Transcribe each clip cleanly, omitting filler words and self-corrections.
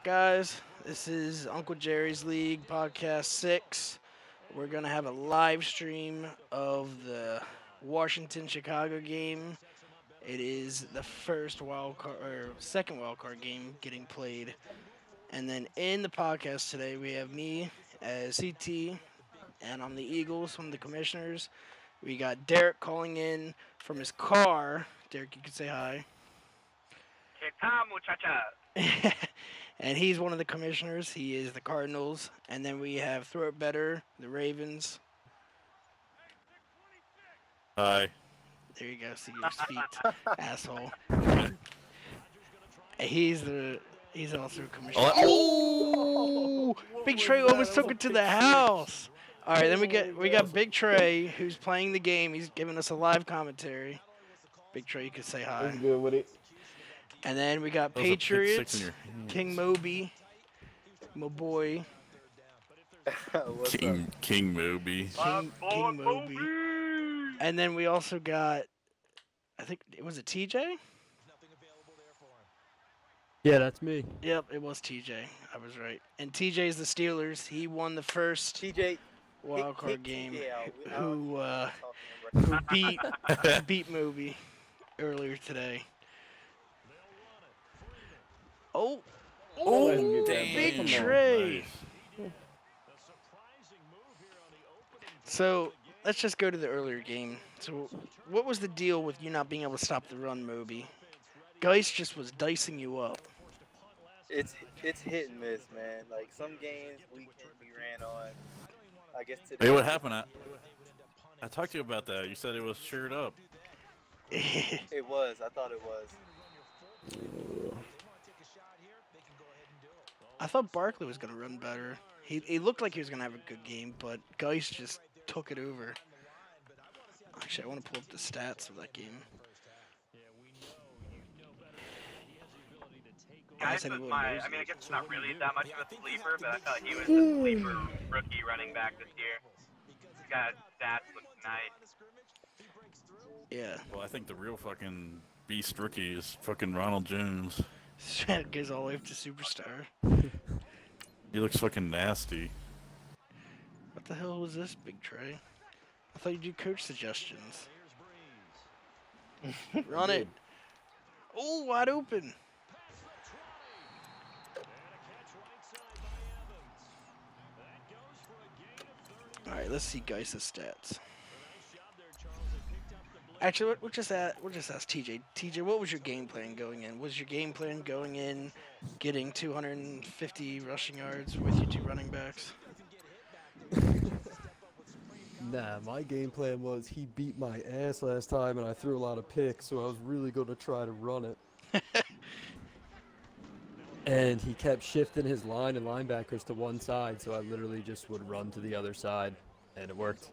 Guys? This is Uncle Jerry's League Podcast 6. We're going to have a live stream of the Washington Chicago game. It is the first wild card or second wild card game getting played. And then in the podcast today, we have me as CT, and I'm the Eagles, one of the commissioners. We got Derek calling in from his car. Derek, you can say hi. Que tal, muchacha? And he's one of the commissioners. He is the Cardinals. And then we have Throw It Better, the Ravens. Hi. There you go. See your feet, asshole. And he's also a commissioner. Oh! Big Trey almost took it to the house. All right, then we got Big Trey who's playing the game. He's giving us a live commentary. Big Trey, you can say hi. What's good with it? And then we got That was a pick six Patriots, in your hands. King Moby, my boy. What's King Moby. King Moby. And then we also got, I think, was it TJ? Yeah, that's me. Yep, it was TJ. I was right. And TJ is the Steelers. He won the first TJ wild card game. Yeah, Who beat Moby earlier today. Oh, damn. Big Come on. Trey. Nice. So let's just go to the earlier game. So what was the deal with you not being able to stop the run, Moby? Geist just was dicing you up. It's hit and miss, man. Like some games we ran on. I guess today. Hey, what happened? I talked to you about that. You said it was cheered up. It was. I thought it was. I thought Barkley was going to run better. He looked like he was going to have a good game, but Geist just took it over. Actually, I want to pull up the stats of that game. Guys Anyone was knows I mean, I it. guess it's not really that much of a sleeper, but I thought he was the sleeper rookie running back this year. He's got stats look nice. Yeah. Well, I think the real fucking beast rookie is fucking Ronald Jones. Goes all the way up to superstar. He looks fucking nasty. What the hell was this, Big Trey? I thought you do coach suggestions. Run it. Oh, wide open. All right, let's see Geist's stats. Actually, we'll just ask TJ. TJ, what was your game plan going in? Was your game plan going in getting 250 rushing yards with your two running backs? Nah, my game plan was he beat my ass last time and I threw a lot of picks, so I was really going to try to run it. And he kept shifting his line and linebackers to one side, so I literally just would run to the other side, and it worked.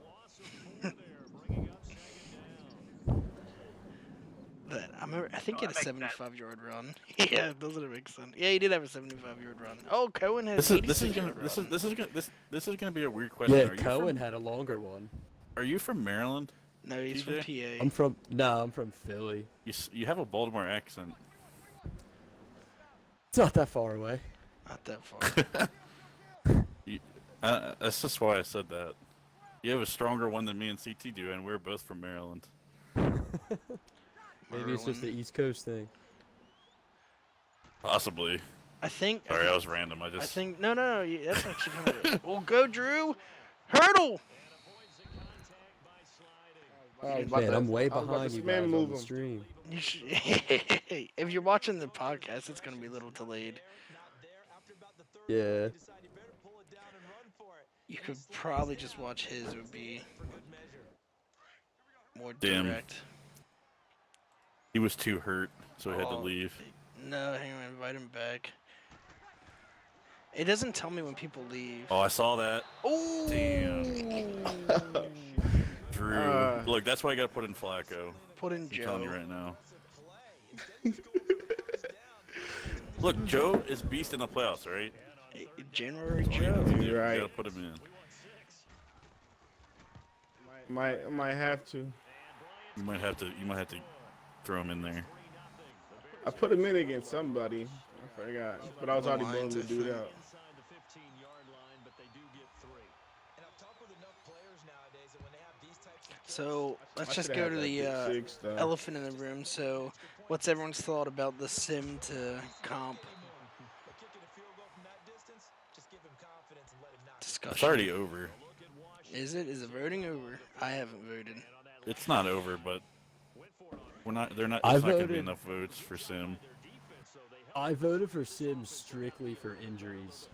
I think he had a that makes 75-yard run. Yeah, doesn't it make sense? Yeah, he did have a 75-yard run. Oh, Cohen has This is 86-yard run. gonna be a weird question. Yeah, Are you Cohen had a longer one. Are you from Maryland? No, he's from TJ? PA. I'm from Philly. You have a Baltimore accent. It's not that far away. Not that far. That's just why I said that. You have a stronger one than me and CT do, and we're both from Maryland. Maybe it's just the East Coast thing. Possibly. I think. Sorry, that was random. I think. No. That's actually kind of. Well, go, Drew. Hurdle. Man, I'm way behind you guys on the stream. You should, if you're watching the podcast, it's gonna be a little delayed. Yeah. You could probably just watch his. It would be more Damn. direct. He was too hurt, so he had to Oh. leave. No, hang on, invite him back. It doesn't tell me when people leave. Oh, I saw that. Oh, Damn. Drew. Look, that's why I gotta put in Flacco. Put in I'm Joe. telling you right now. Look, Joe is beast in the playoffs, right? January That's all you Joe. have to do. You're right. You gotta put him in. Might have to. You might have to throw him in there. I put him in against somebody. I But I was already Lions, blowing the I dude think. out. So let's I just shoulda go had to that the pick six, though. elephant in the room. So, what's everyone's thought about the sim to comp discussion? It's already over. Is it? Is the voting over? I haven't voted. It's not over, but we're not. They're not. I It's not going to be voted. enough votes for Sim. I voted for Sim strictly for injuries.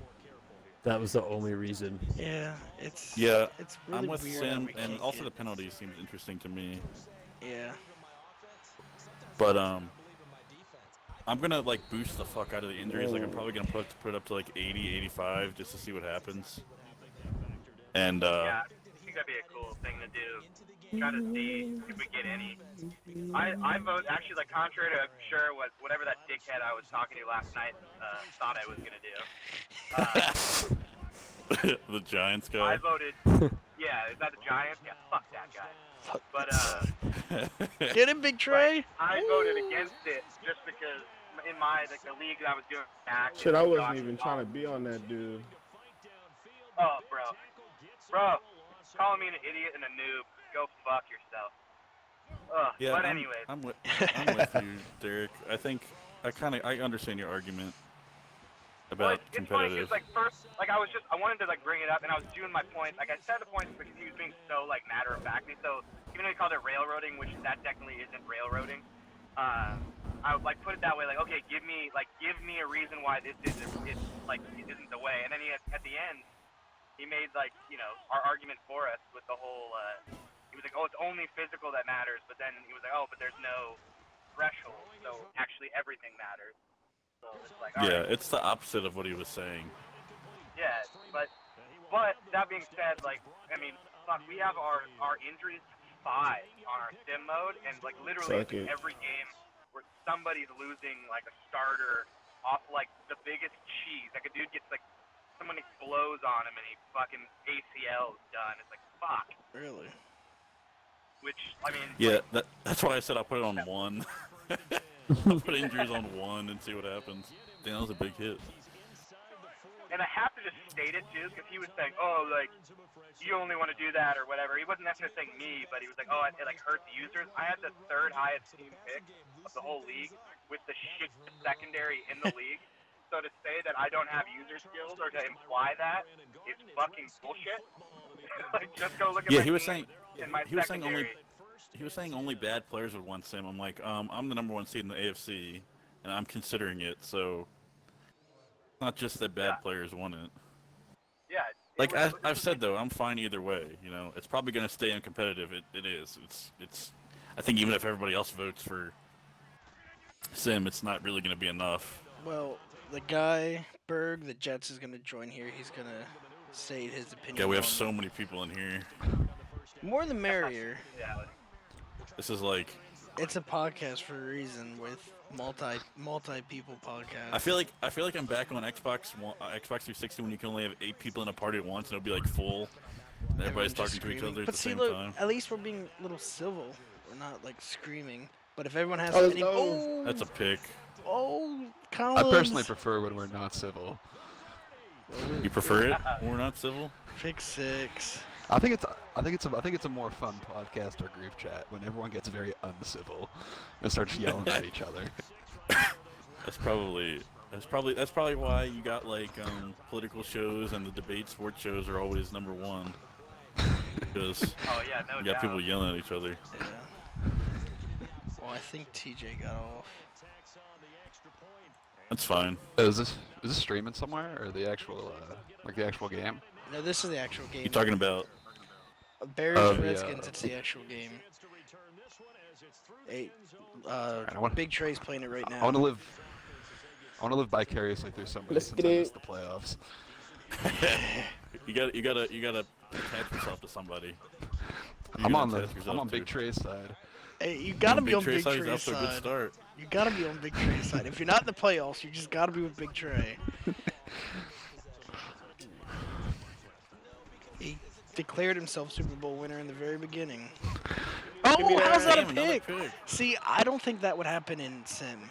That was the only reason. Yeah, it's Yeah, it's really I'm with weird. Sim, how we and can't also get- the penalty seems interesting to me. yeah. But I'm gonna like boost the fuck out of the injuries. Like I'm probably gonna put it up to like 80, 85 just to see what happens. And Yeah, I think that'd be a cool thing to do. Try to see if we get any. I vote actually like contrary to whatever that dickhead I was talking to last night thought I was gonna do. the Giants guy. I voted. Yeah, is that the Giants? Yeah, fuck that guy. Fuck. But Get him, Big Trey. I voted against it just because in my the league that I was doing back. Shit, I wasn't even trying to be on that dude. Oh, bro, calling me an idiot and a noob. Go fuck yourself. Yeah, but anyways. I'm with you, Derek. I think I understand your argument about it's funny competitive. because like first, like I wanted to like bring it up and I was doing my point. Like I said the points because he was being so like matter of factly. So even though he called it railroading, which that technically isn't railroading, I would like put it that way. Like okay, give me a reason why this isn't the way. And then at the end, he made like our argument for us with the whole. He was like, oh, it's only physical that matters. But then he was like, oh, but there's no threshold, so actually everything matters. So it's like, all yeah, right. it's the opposite of what he was saying. Yeah, but that being said, like, I mean, fuck, we have our injuries 5 on our sim mode, and like literally every game where somebody's losing like a starter off like the biggest cheese. Like a dude gets like someone explodes on him and he fucking ACL's done. It's like fuck. Really? Which I mean. Yeah, that's why I said I'll put it on 1. I'll put injuries on 1 and see what happens. Damn, that was a big hit. And I have to just state it too, because he was saying, "Oh, like you only want to do that or whatever." He wasn't necessarily saying me, but he was like, "Oh, it like hurts users." I had the 3rd highest team pick of the whole league with the shit secondary in the league. So to say that I don't have user skills or to imply that is fucking bullshit. Like just go look at Yeah, my he was team saying and my he was saying secondary. only bad players would want Sim. I'm like, I'm the #1 seed in the AFC, and I'm considering it. So it's not just that bad players want it. Yeah. Like I've said though, I'm fine either way. It's probably gonna stay uncompetitive. It is. It's. I think even if everybody else votes for Sim, it's not really gonna be enough. Well, the guy Berg, the Jets, is gonna join here. He's gonna say his opinion. Yeah, we have on so many people in here. more the merrier. Yeah. This is like. It's a podcast for a reason with multi people podcast. I feel like I'm back on Xbox 360 when you can only have 8 people in a party at once and it'll be like full. And everybody's Everyone's just talking to each screaming. other at But the see, same look, time. at least we're being a little civil. We're not like screaming. But if everyone has Oh, any, no. That's a pick. Collins. I personally prefer when we're not civil. You prefer it when we're not civil? Pick 6. I think it's a more fun podcast or group chat when everyone gets very uncivil and starts yelling at each other. That's probably why you got like political shows and the debate sports shows are always #1 because Oh yeah, no you got doubt. people yelling at each other. Yeah. Well, I think TJ got off. That's fine. Is this streaming somewhere or the actual the actual game? No, this is the actual game. You talking about? Bears Oh, Redskins. yeah. It's the actual game. Hey, I wanna- Big Trey's playing it right now. I want to live vicariously through somebody Let's since get I it. missed the playoffs. You gotta attach yourself to somebody. I'm on Big Trey's side. Hey, you gotta be on Big Trey's Trey's off to a good side. start. You gotta be on Big Trey's side. If you're not in the playoffs, you just gotta be with Big Trey. He declared himself Super Bowl winner in the very beginning. Oh, how's that a Damn, another pick? See, I don't think that would happen in Sim.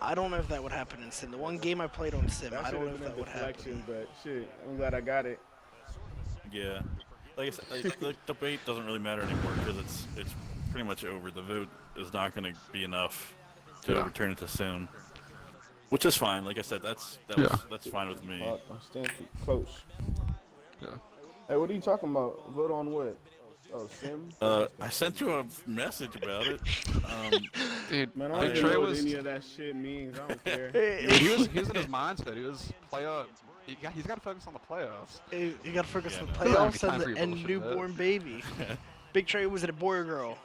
I don't know if that would happen in Sim. The one game I played on Sim, That I should don't know have if been that a would deflection, happen. but shit, I'm glad I got it. Yeah. Like I said, the debate doesn't really matter anymore because it's pretty much over. The vote is not going to be enough to overturn it to Sim, which is fine. Like I said, that's fine with me. I'm staying too close. Yeah. Hey, what are you talking about? Vote on what? Oh, Sim? I sent you a message about it. Dude, Man, I don't Big even Trey know what was any of that shit means. I don't care. he was in his mindset. He was playoff. He's got to focus on the playoffs. You gotta focus on the no. playoffs Time for and, your and bullshit, newborn baby. Big Trey, was it a boy or girl?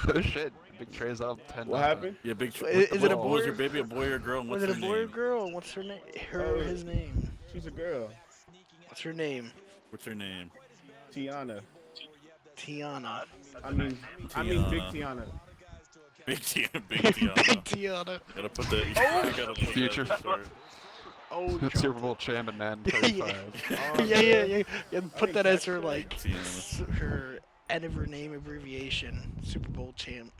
Oh shit, Big Trey's up 10. What happened? Yeah, Big Trey. Is it a boy? Was your baby a boy or a girl? And Was what's it a her boy or name? girl? What's her name? Her or his name? She's a girl. What's her name? What's her name? Tiana. Tiana. I mean Big Tiana. Big Tiana. Big Big Tiana. Tiana. Gotta put that. You gotta put Future. That start. Oh, Super Bowl champ in Madden 35. yeah. Put that as her like Tiana. her end of her name abbreviation. Super Bowl champ.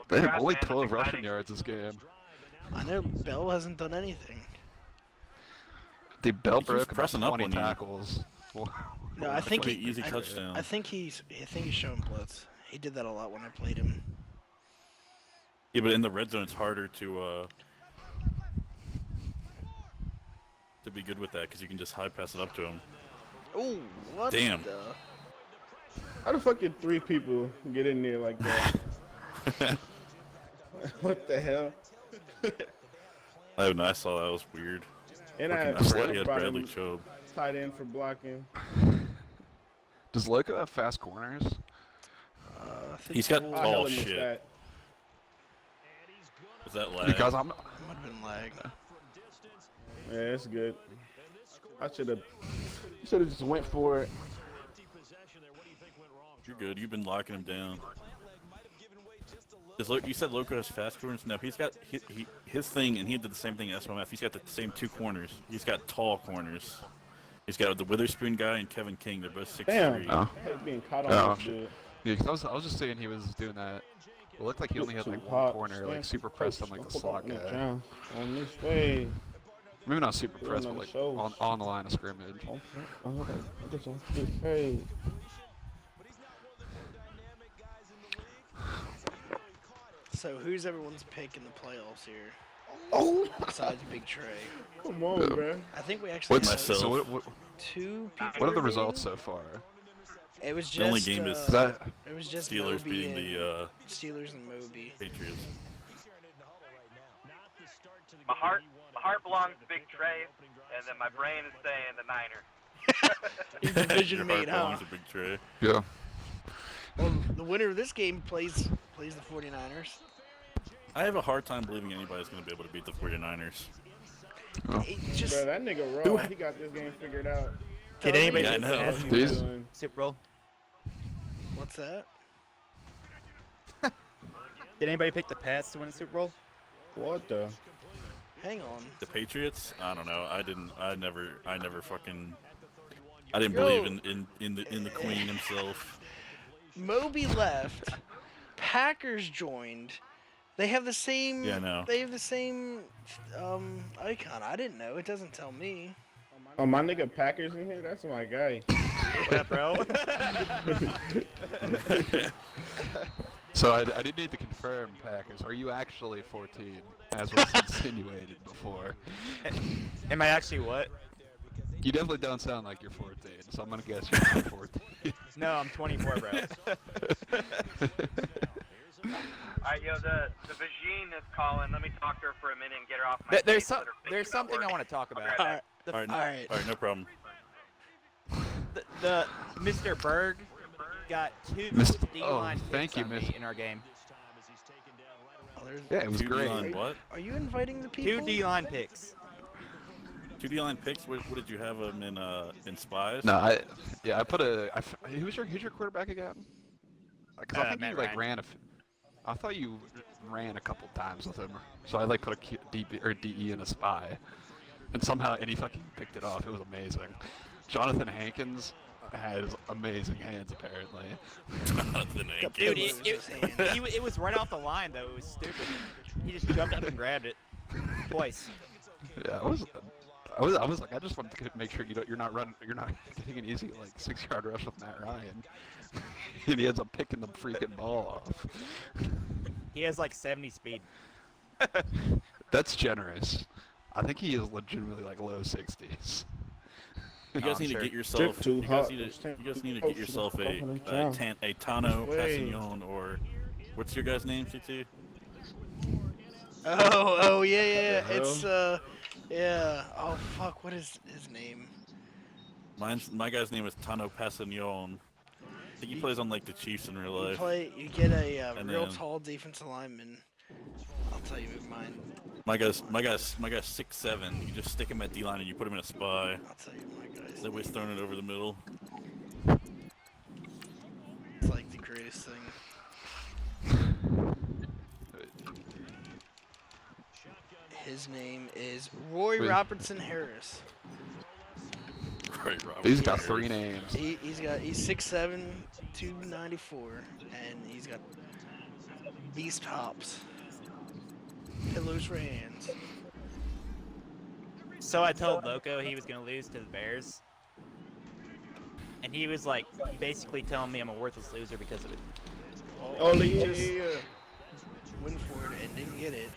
They have only 12 rushing yards this game. I know Bell hasn't done anything. The Bell He keeps broke about pressing up 20 on you. tackles. No, I think Pretty easy touchdown. I think he's showing blitz. He did that a lot when I played him. Yeah, but in the red zone, it's harder to be good with that because you can just high pass it up to him. Oh, what? Damn. The... How the fuck did 3 people get in there like that? What the hell? I don't know. I saw that. Was weird. And I had I forgot he Frank had brought Bradley him Chubb. tight end for blocking. Does Loco have fast corners? I think He's got Cole- I hella tall missed shit. that. Is that lag? Because I'm Might have been lag. Yeah, it's good. I should have just went for it. You're good. You've been locking him down. You said Loco has fast corners. No, he's got his thing, and he did the same thing at SMF. He's got the same 2 corners. He's got tall corners. He's got the Witherspoon guy and Kevin King. They're both 6'3". Damn. Oh. I hate being caught on Oh, this shit. Yeah, cause I was just saying he was doing that. It looked like he only had like Too one hot. corner, like Stand super too pressed on close. like the Don't slot put that guy. down. On this way. Maybe not super Put it pressed, on but the like shows. on the line of scrimmage. This on this way. So who's everyone's pick in the playoffs here? Oh, Besides Big Trey. come on, bro. I think we actually What's have myself. so? 2 people. What are the remaining. results so far? It was just. The only game is That It was just Steelers Moby beating and the Steelers and Moby. Patriots. My heart belongs to Big Trey, and then my brain is saying the Niner. He's division Your mate, heart huh? belongs to Big Trey. yeah. Well, the winner of this game plays the 49ers. I have a hard time believing anybody's going to be able to beat the 49ers. It just Bro, that nigga raw. He got this game figured out. Did anybody Yeah, I pick the know. Pats to These- win Doing- the Super Bowl? What's that? Did anybody pick the Pats to win the Super Bowl? What the? Hang on. The Patriots? I don't know. I never fucking. I didn't Yo. believe in the Queen himself. Moby left. Packers joined. They have the same. Yeah, I know. They have the same icon. I didn't know. It doesn't tell me. Oh, my nigga Packers in here? That's my guy. What up, bro? So I did need to confirm, Packers. Are you actually 14, as was insinuated before? Am I actually what? You definitely don't sound like you're 14, so I'm gonna guess you're not 14. No, I'm 24, bro. Alright, yo, the Vagine is calling. Let me talk to her for a minute and get her off my There's case so that her there's finger's not something I working. want to talk I'll be about. right back. All right. All right, All right. no problem. The Mr. Berg got 2 Mr. D-line Oh, thank picks you, on me Mr. in our game. Oh, there's Yeah, it was Two great. D-line what? Are you inviting the 2 people? D-line picks. 2 D-line picks? What did you have them in spies? No, who's your quarterback again? Because I think Matt you like Ryan. I thought you ran a couple times with him, so I like put a DE in a spy, and somehow he fucking picked it off. It was amazing. Jonathan Hankins has amazing hands, apparently. Jonathan Hankins. Dude, Lose his hand. it was right off the line though. It was stupid. He just jumped up and grabbed it twice. Yeah, I was like, I just wanted to make sure you're not getting an easy like 6-yard rush with Matt Ryan, and he ends up picking the freaking ball off. He has like 70 speed. That's generous. I think he is legitimately like low 60s. You guys need to get yourself. Drip too You guys hot. need to get yourself a Tano Passignon, or what's your guy's name, CT? Oh yeah. What the It's yeah. Oh fuck, what is his name? My guy's name is Tano Passignon. I think he plays on like the Chiefs in real life. You get a And real then- tall defensive lineman. I'll tell you mine. My guy's 6'7". You just stick him at D-line and you put him in a spy. I'll tell you my guys. That way he's throwing it over the middle. It's like the greatest thing. His name is Roy Wait. Robertson Harris. Right, Robert. He's got 3 names. He's 6'7", 294, and he's got beast hops. Pillows for hands. So I told Loco he was gonna lose to the Bears, and he was like basically telling me I'm a worthless loser because of it. Oh, he yeah, just yeah. went for it and didn't get it.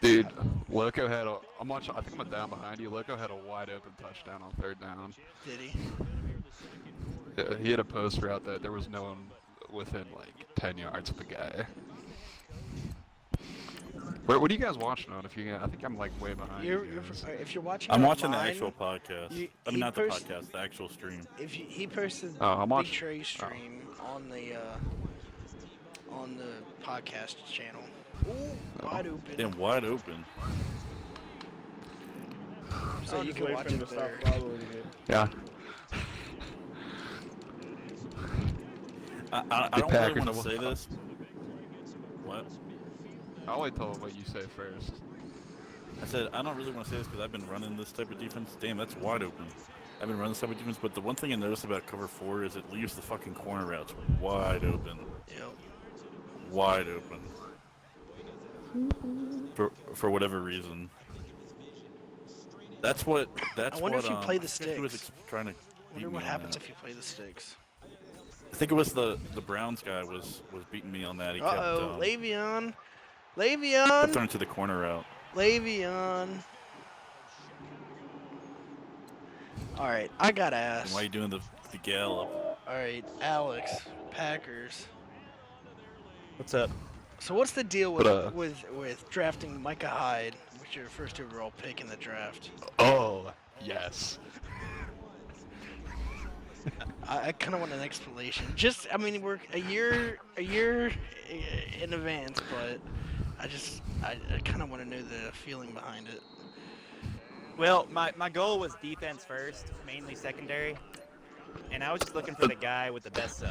Dude, Loco had I think I'm down behind you. Loco had a wide open touchdown on 3rd down. Did he? Yeah, he had a post route that there was no one within like 10 yards of the guy. What are you guys watching on? I think I'm like way behind you guys. If you're watching, I'm watching the online, actual podcast. you- I mean, he not the post- podcast, the actual stream. If he posted Oh, I'm Big watching. Trey stream on the podcast channel. Ooh, wide open. Damn, wide open. So I'll you just can wait watch for him it to stop there. following it. Yeah. I Hey, don't really Packers, want to say this. What? I'll wait till what you say first. I said, I don't really want to say this because I've been running this type of defense. Damn, that's wide open. I've been running this type of defense, but the one thing I noticed about cover 4 is it leaves the fucking corner routes wide open. Yep. Wide open. For whatever reason. That's what. I wonder if you play the I think he was sticks. trying to. I beat wonder me what on happens that. if you play the sticks. I think it was the Browns guy was beating me on that. He kept, Uh-oh, Le'Veon. kept Le'Veon. throwing to the corner route. Le'Veon. All right, I gotta And ask. why are you doing the gallop? All right, Alex, Packers. What's up? So what's the deal with But, with drafting Micah Hyde, which is your first overall pick in the draft? Oh, yes. I kind of want an explanation. Just, I mean, we're a year in advance, but I kind of want to know the feeling behind it. Well, my goal was defense first, mainly secondary, and I was just looking for the guy with the best zone.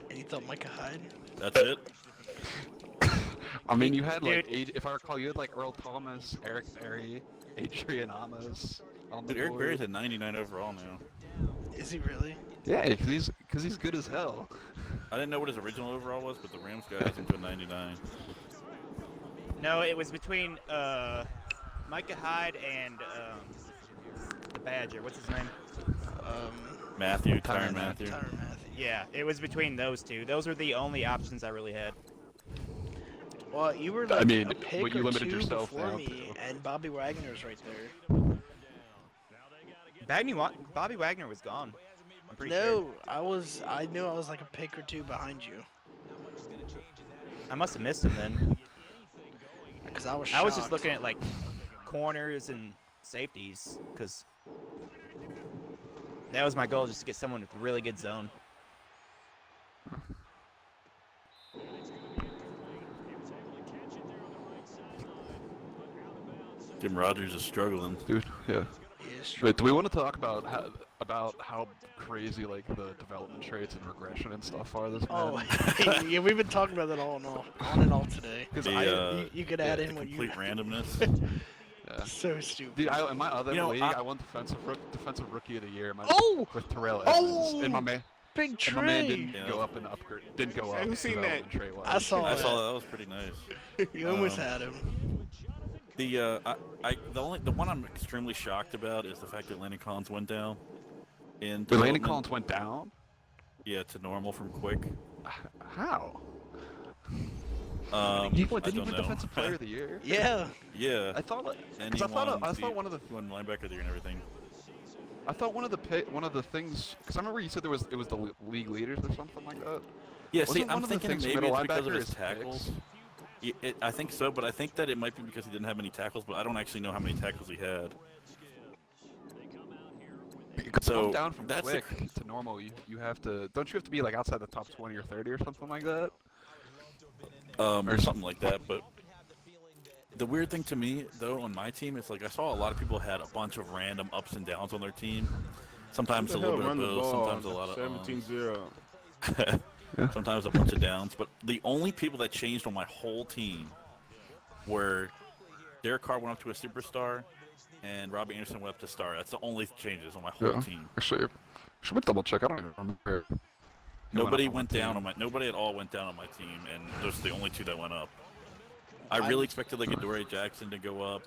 And you thought Micah Hyde? That's it. I mean, you had like, Dude. if I recall, you had like Earl Thomas, Eric Berry, Adrian Amos on the Dude, Eric board. Berry's at 99 overall now. Is he really? Yeah, because he's good as hell. I didn't know what his original overall was, but the Rams guy has him to 99. No, it was between Micah Hyde and the Badger. What's his name? Matthew, Tyrann Tyrann Matthew. Tyrann Matthew. Yeah, it was between those two. Those were the only options I really had. Well, you were I like mean, a pick what you or limited two yourself before down me, to. and Bobby Wagner's right there. Bobby Wagner was gone. I'm pretty No, sure. I knew I was like a pick or two behind you, I must have missed him then. because I was I was just shocked. looking at like corners and safeties because that was my goal, just to get someone with really good zone. Jim Rogers is struggling. Dude, yeah. He is Wait, do we want to talk about how crazy like the development traits and regression and stuff are this Oh, man? yeah, we've been talking about that on and all today. The, You could add in the what you. complete randomness. Yeah. So stupid. Dude, in my other You know, league, I won defensive rookie of the year. Oh! With Terrell Evans, Oh! and my man Big didn't tree. go up in the upgrade. Didn't go Hey, up. who seen that? I saw I that. saw that was pretty nice. You almost had him. The one I'm extremely shocked about is the fact that Landon Collins went down. In The Landon development. Collins went down. Yeah, to normal from quick. How? I Did he don't win know. Defensive Player of the Year? Yeah. Yeah. I thought, And because he I thought one of the he won linebacker of the year and everything. I thought one of the things, because I remember you said it was the league leaders or something like that. Yeah, Wasn't see, one I'm of the thinking things maybe middle it's because of linebacker his is tackles. I think so, but I think that it might be because he didn't have many tackles, but I don't actually know how many tackles he had. So Going down from that's quick to normal, you have to, don't you have to be like outside the top 20 or 30 or something like that? Or something like that, but the weird thing to me, though, on my team, is like I saw a lot of people had a bunch of random ups and downs on their team. Sometimes a little bit of both, sometimes a lot of 17-0. sometimes a bunch of downs. But the only people that changed on my whole team were Derek Carr went up to a superstar, and Robbie Anderson went up to star. That's the only changes on my whole team. Actually, should we double check? I don't even remember. Nobody went down on my. Nobody at all went down on my team, and those are the only two that went up. I really expected like Adoree Jackson to go up.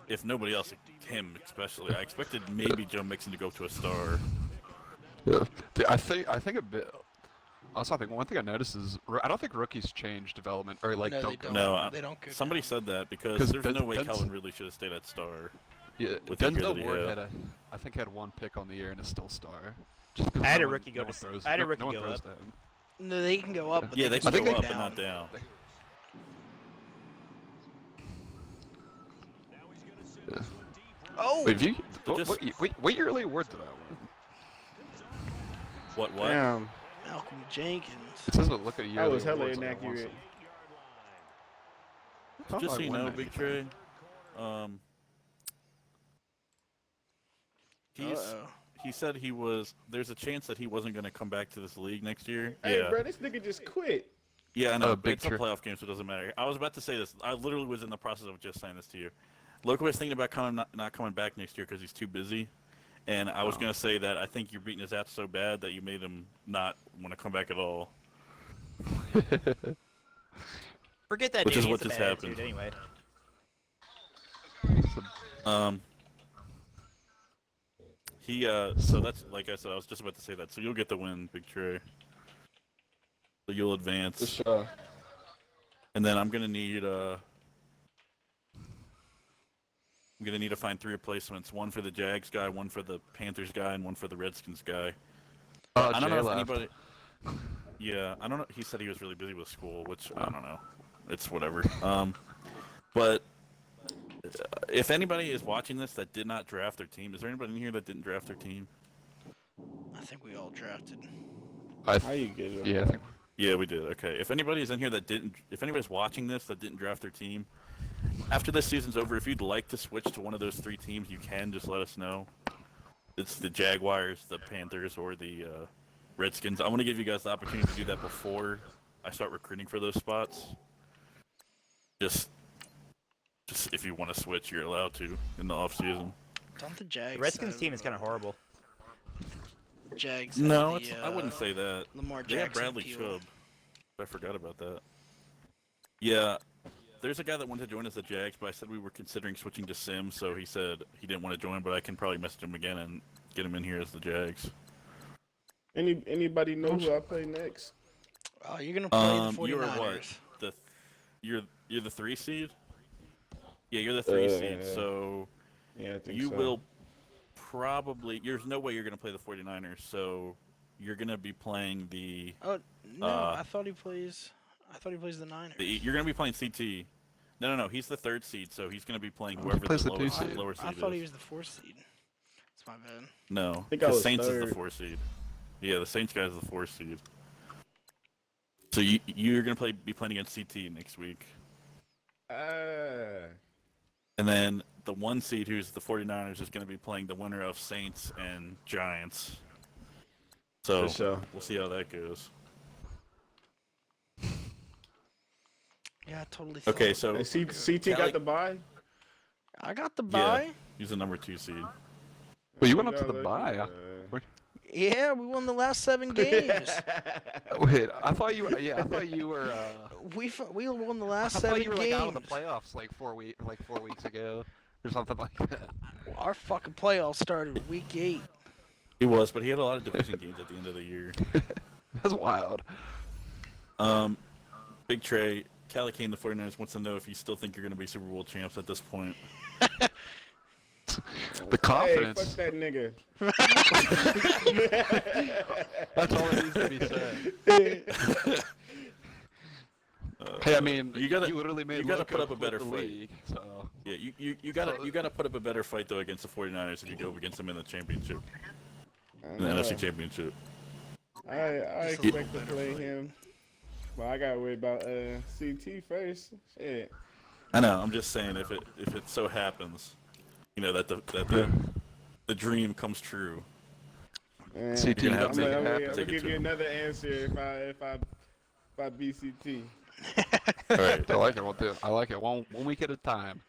If nobody else, him especially. I expected maybe Joe Mixon to go to a star. Yeah, I think a bit. Also, I think one thing I noticed is I don't think rookies change development or like No, don't they go. don't. No, They don't go somebody down. said that because 'Cause there's no way Ben's- Calvin really should have stayed at star. Yeah, with the year Denzel that he Ward had. I think had one pick on the year and is still star. Just 'cause I had no a one- rookie no go one to- throws- I had a no- rookie no one go throws up. to him. No, they can go up, but Yeah, they can can I go think up, but not down. Yeah. Oh! Wait, you, Just- what yearly award did I win? What? Damn, Malcolm Jenkins. It says look at a year. that was hella inaccurate. Just so you know, Big Trey, Uh-oh. he said there's a chance that he wasn't going to come back to this league next year. Hey, Yeah. bro, this nigga just quit. Yeah, I know. Big It's a Trey. playoff game, so it doesn't matter. I was about to say this. I literally was in the process of just saying this to you. Loco was thinking about not coming back next year because he's too busy. And I was going to say that I think you're beating his ass so bad that you made him not want to come back at all. Forget that Which dude. is He what has a just bad happened. attitude anyway. So that's, like I said, I was just about to say that. So you'll get the win, Big Trey. So you'll advance. For sure. And then I'm going to need to find 3 replacements. One for the Jags guy, one for the Panthers guy, and one for the Redskins guy. I don't know if anybody... Yeah, I don't know. He said he was really busy with school, which I don't know. It's whatever. But if anybody is watching this that did not draft their team, is there anybody in here that didn't draft their team? I think we all drafted. How you get it? Yeah, I think. Yeah, we did. Okay. If anybody's in here that didn't, if anybody's watching this that didn't draft their team, after this season's over, if you'd like to switch to one of those 3 teams, you can. Just let us know. It's the Jaguars, the Panthers, or the Redskins. I want to give you guys the opportunity to do that before I start recruiting for those spots. Just if you want to switch, you're allowed to in the off season. Don't the Jags? The Redskins have, team is kind of horrible. Jags. No, have the, I wouldn't say that. Lamar They have Jackson. Bradley appeal. Chubb. I forgot about that. Yeah, there's a guy that wanted to join us at Jags, but I said we were considering switching to Sim, so he said he didn't want to join, but I can probably message him again and get him in here as the Jags. Anybody know who I play next? Oh, you're gonna play the 49ers. You're what? You're the 3 seed? Yeah, you're the 3 seed, so Yeah, I think you so. will probably... There's no way you're going to play the 49ers, so you're going to be playing the... Oh no, I thought he plays. I thought he plays the Niners. You're going to be playing CT. No, he's the 3rd seed, so he's going to be playing whoever plays the the 2 seed. lower seed I thought is. he was the 4th seed. That's my bad. No, think I the was Saints is 3rd. the 4th seed. Yeah, the Saints guy is the 4th seed. So you're going to be playing against CT next week. And then the 1 seed, who's the 49ers, is going to be playing the winner of Saints and Giants. So For sure. we'll see how that goes. Yeah, I totally. Thought Okay, so Hey, CT got Kelly- the bye? I got the Yeah, bye. he's the number 2 seed. Well, you went up to the bye. Yeah, we won the last 7 games. Wait, I thought you. Yeah, I thought you were. We won the I last thought 7 you were games. like out of the playoffs like 4 weeks ago, or something like that. Our fucking playoffs started week 8. He was, but he had a lot of division games at the end of the year. That's wild. Big Trey, Calicane, the 49ers wants to know if you still think you're going to be Super Bowl champs at this point. The confidence. Hey, fuck that nigga. That's all that needs to be said. Hey, I mean, you literally made. You gotta put up a better fight. League, so. Yeah, you gotta put up a better fight though against the 49ers if you go up against them in the championship, in the NFC Championship. I expect to play him. Well, I gotta worry about CT first. Shit. I know. I'm just saying if it so happens, you know that the dream comes true. Man, CT, You're gonna have I'm to gonna take it give to you him. another answer if I beat CT. All right. I like it. We'll do. I like it. One week at a time.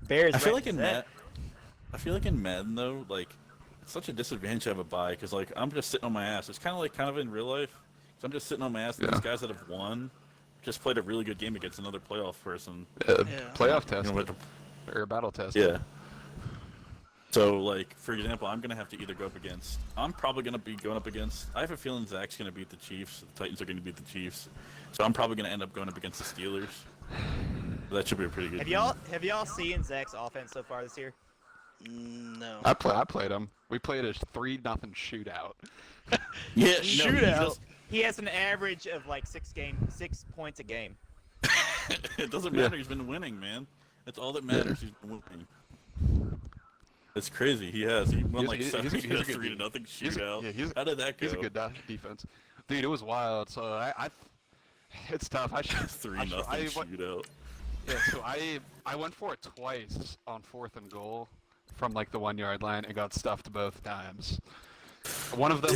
Bears. I feel like ranked in Madden though, like it's such a disadvantage to have a bye because like I'm just sitting on my ass. It's kind of in real life. So I'm just sitting on my ass. And these guys that have won just played a really good game against another playoff person. Playoff test. You know, Or battle test. yeah. So, like, for example, I'm going to have to either go up against... I'm probably going to be going up against... I have a feeling Zach's going to beat the Chiefs. The Titans are going to beat the Chiefs. So I'm probably going to end up going up against the Steelers. That should be a pretty good game. Have y'all seen Zach's offense so far this year? No. I played him. We played a 3-0 shootout. Yeah, Shootout. He has an average of like 6 points a game. It doesn't matter. He's been winning, man. That's all that matters. He's been winning. It's crazy. He won like 7 3-0 shootout. How did that go? He's a good defense. Dude, it was wild. So it's tough. 3-0 shootout. Yeah, so I went for it twice on 4th and goal from like the 1-yard line and got stuffed both times. One of them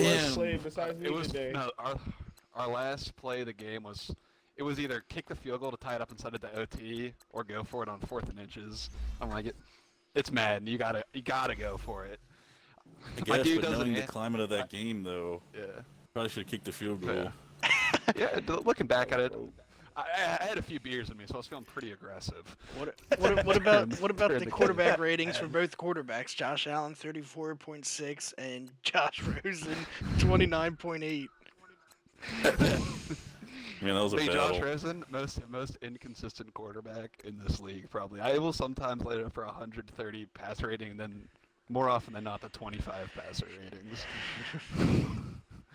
our last play of the game was it was either kick the field goal to tie it up and send it to OT or go for it on 4th and inches. I'm like it's Madden. You gotta go for it. I guess, but knowing the climate of that game though, probably should have kicked the field goal. Yeah, looking back at it, I had a few beers in me, so I was feeling pretty aggressive. What about the quarterback ratings for both quarterbacks? Josh Allen 34.6 and Josh Rosen 29.8. Man, that was a battle. Josh Rosen, most inconsistent quarterback in this league, probably. I will sometimes let him for 130 passer rating, and then more often than not the 25 passer ratings.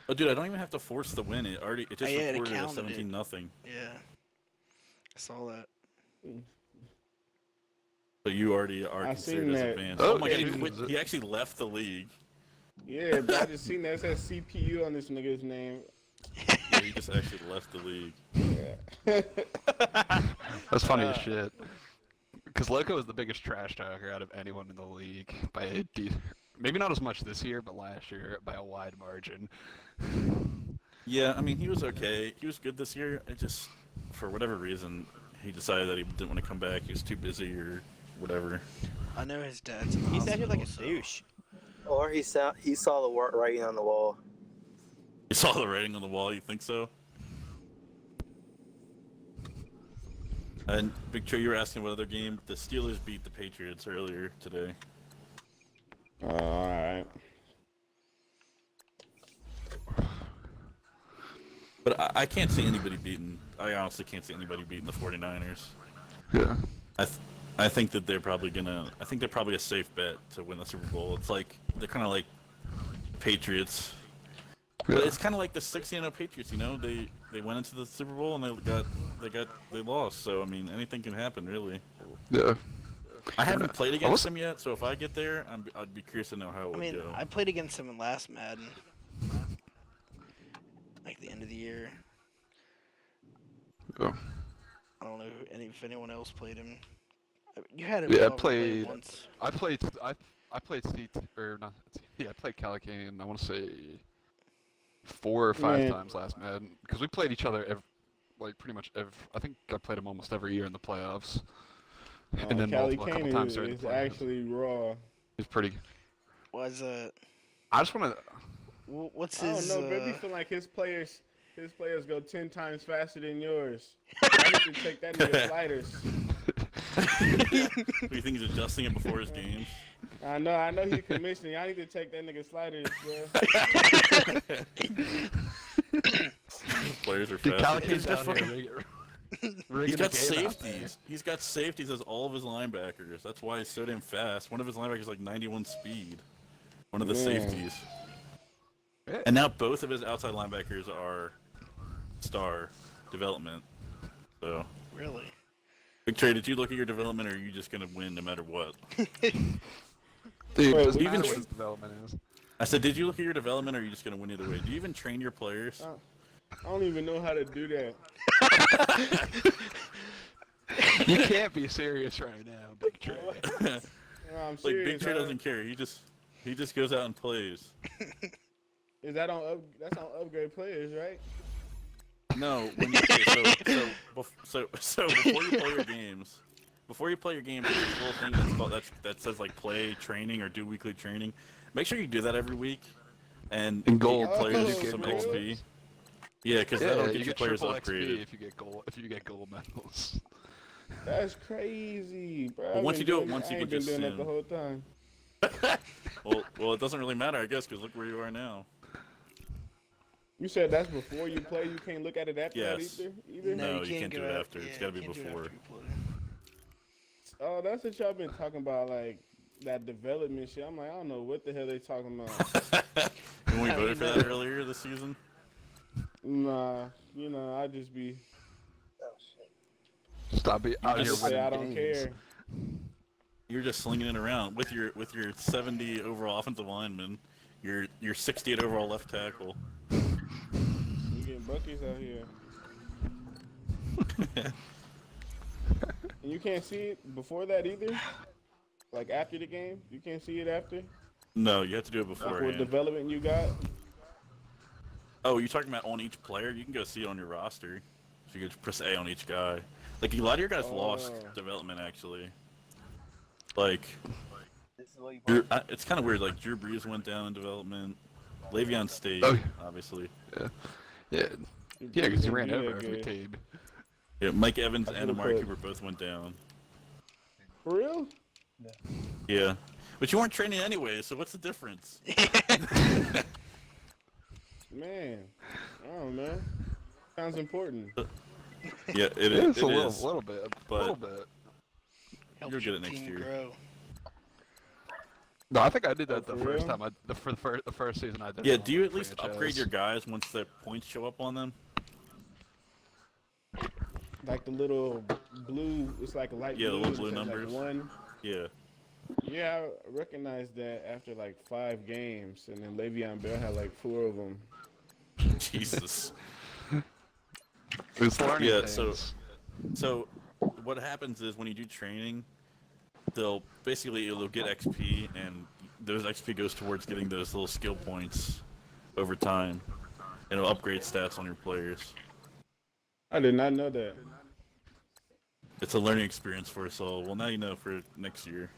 Oh, dude, I don't even have to force the win. It just recorded at 17-0. Yeah, I saw that. So you already are considered as advanced. Oh my god, he actually left the league. Yeah, but I just seen that. It says CPU on this nigga's name. Yeah, he just actually left the league. Yeah. That's funny as shit. Because Loco is the biggest trash talker out of anyone in the league by maybe not as much this year, but last year by a wide margin. Yeah, I mean he was okay. He was good this year. It just for whatever reason he decided that he didn't want to come back. He was too busy or whatever. I know his dad's. He sounded like a douche. Or he saw the writing on the wall. You saw the writing on the wall. You think so? And Big Trey, you were asking what other game? The Steelers beat the Patriots earlier today. All right. But I can't see anybody beating. I honestly can't see anybody beating the 49ers. Yeah. I think that they're probably gonna. I think they're probably a safe bet to win the Super Bowl. It's like they're kind of like Patriots. But it's kind of like the 6-0 Patriots, you know. They went into the Super Bowl and they lost. So I mean, anything can happen, really. Yeah. I haven't played against them yet, so if I get there, I'd be curious to know how it would go. I played against them in last Madden, like the end of the year. Oh. I don't know if anyone else played him. You had him. Yeah, I played once. I played or not. Yeah, I played Calicane. I want to say 4 or 5 times last Madden because we played each other pretty much I think I played him almost every year in the playoffs. and then Cali multiple a couple Kane times during the is playoffs. actually raw. He's pretty. Was I just want to. what's I don't his? know, baby. Feel like his players go 10 times faster than yours. I need to take that nigga sliders. Do you think he's adjusting it before his games? I know he's commissioning. I need to take that nigga sliders, bro. Players are Dude, fast. Calicane's down here. He's got safeties. He's got safeties as all of his linebackers. That's why he's so damn fast. One of his linebackers is like 91 speed. One of the safeties. And now both of his outside linebackers are star development. So Really? Big Trey, did you look at your development, or are you just gonna win no matter what? Dude, Wait, doesn't even matter what his development is. I said, did you look at your development, or are you just gonna win either way? Do you even train your players? I don't even know how to do that. You can't be serious right now, Big Trey. No, I'm Like serious. Big Trey doesn't care. He just goes out and plays. Is that on? That's on upgrade players, right? No, when so before you play your games, there's this little thing that says like play training or do weekly training. Make sure you do that every week, and And get gold your players players some get XP. gold? Yeah, because that'll you get your get players triple upgraded. XP if you get gold medals. That's crazy, bro. Well, once you do it once, you I ain't can been just doing that the sim. whole time. Well, it doesn't really matter, I guess, because look where you are now. You said that's before you play. You can't look at it after Yes. that either. No, you you can't go do it out- after. It's yeah, gotta be you can't do it before. after you play. Oh, that's what y'all been talking about, like that development shit. I'm like, I don't know what the hell they talking about. When we voted for that earlier this season. Nah, I just be. Stop be out I here just winning say I don't games. care. You're just slinging it around with your 70 overall offensive lineman, your 68 overall left tackle. You getting buckets out here. And you can't see it before that either. Like after the game, you can't see it after. No, you have to do it Like what beforehand. development you got? Oh, you're talking about on each player? You can go see it on your roster. So you can press A on each guy. Like a lot of your guys lost development actually. Like, This is what you it's kind of weird. Like Drew Brees went down in development. Le'Veon stayed, Oh. obviously. Yeah, because he ran Yeah, over every good. team. Yeah, Mike Evans and should've Amari put- Cooper both went down. For real? Yeah, but you weren't training anyway, so what's the difference? Man, I don't know. Sounds important. Yeah, it Yeah, is. it's a little bit, but- a little bit. Helps You'll get your it next team year. grow. No, I think I did that Oh, the for first real? time. For the first season I did. Yeah, it do you on at least franchise. upgrade your guys once the points show up on them? Like the little blue, it's like a light Yeah, the blue. little blue it says, like, numbers. 1. Yeah. Yeah, I recognized that after like 5 games, and then Le'Veon Bell had like 4 of them. Jesus. It's learning Yeah, things. So what happens is when you do training, they'll get XP, and those XP goes towards getting those little skill points over time, and it'll upgrade stats on your players. I did not know that. It's a learning experience for us all. Well, now you know for next year.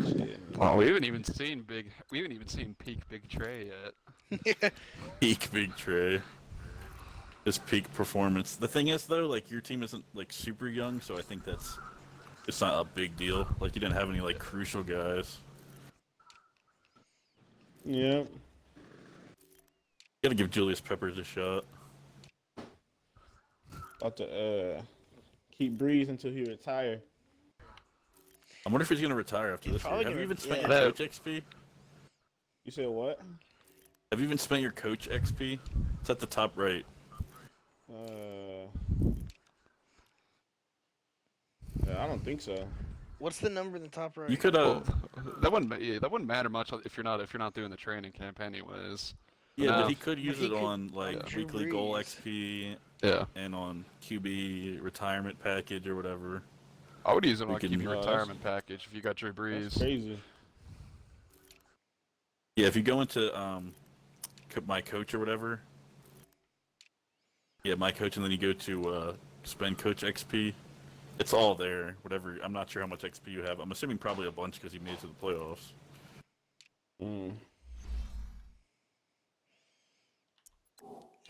Shit. Well, we haven't even seen peak Big Trey yet. Peak Big Trey. His peak performance. The thing is, though, like your team isn't like super young, so I think it's not a big deal. Like you didn't have any like crucial guys. Yeah. You gotta give Julius Peppers a shot. About to keep Breeze until he retire. I wonder if he's gonna retire after He's this year. probably Have you gonna- even spent yeah. your coach XP? You said what? Have you even spent your coach XP? It's at the top right. I don't think so. What's the number in the top right? You could Well, that wouldn't matter much if you're not doing the training camp anyways. yeah, no. but he could use he it could- on like Drew weekly goal Brees. XP Yeah, and on QB retirement package or whatever. I would use it We on can- QB No, that's- retirement package if you got Drew That's Brees. crazy. Yeah, if you go into my coach or whatever. Yeah, my coach, and then you go to spend coach XP. It's all there. Whatever. I'm not sure how much XP you have. I'm assuming probably a bunch because you made it to the playoffs.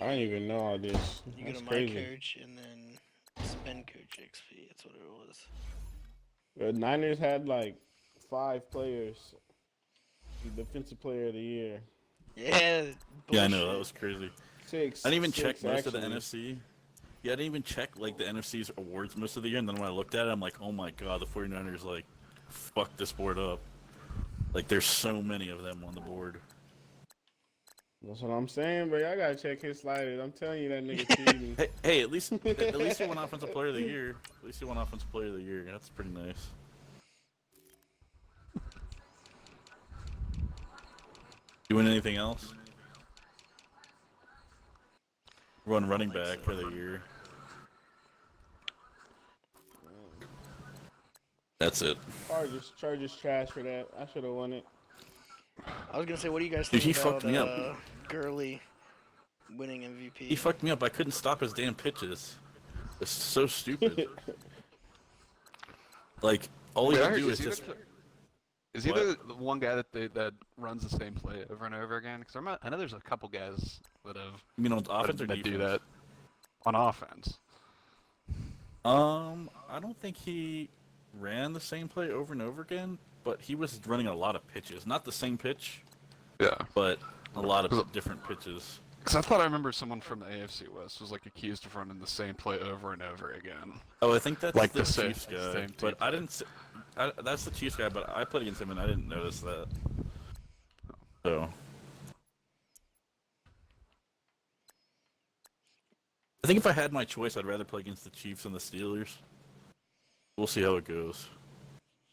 I don't even know all this. You go That's to my crazy. coach and then spend coach XP. That's what it was. The Niners had like 5 players. Defensive player of the year. Yeah. Yeah, I know. That was crazy. 6. I didn't even check 6, most of the actually. NFC. Yeah, I didn't even check like the NFC's awards most of the year, and then when I looked at it, I'm like, oh my god, the 49ers like fucked this board up. Like there's so many of them on the board. That's what I'm saying, bro. I gotta check his sliders. I'm telling you that nigga cheating. Hey, at least he won offensive player of the year. At least he won offensive player of the year. That's pretty nice. You win anything else? Run running back for the year. That's it. Chargers trash for that. I should have won it. I was gonna say, what do you guys Dude, think he about fucked me up. Gurley winning MVP? He fucked me up. I couldn't stop his damn pitches. It's so stupid. Like all he Wait, I would heard do is he just. Is he the one guy that runs the same play over and over again? Because I know there's a couple guys that have You mean on offense or that defense? do that on offense. I don't think he ran the same play over and over again, but he was running a lot of pitches. Not the same pitch, Yeah. but a lot of different pitches. Because I thought I remember someone from the AFC West was like accused of running the same play over and over again. Oh, I think that's Like the the same- Chiefs guy. same But team. I didn't. That's the Chiefs guy, but I played against him and I didn't notice that. So. I think if I had my choice, I'd rather play against the Chiefs than the Steelers. We'll see how it goes.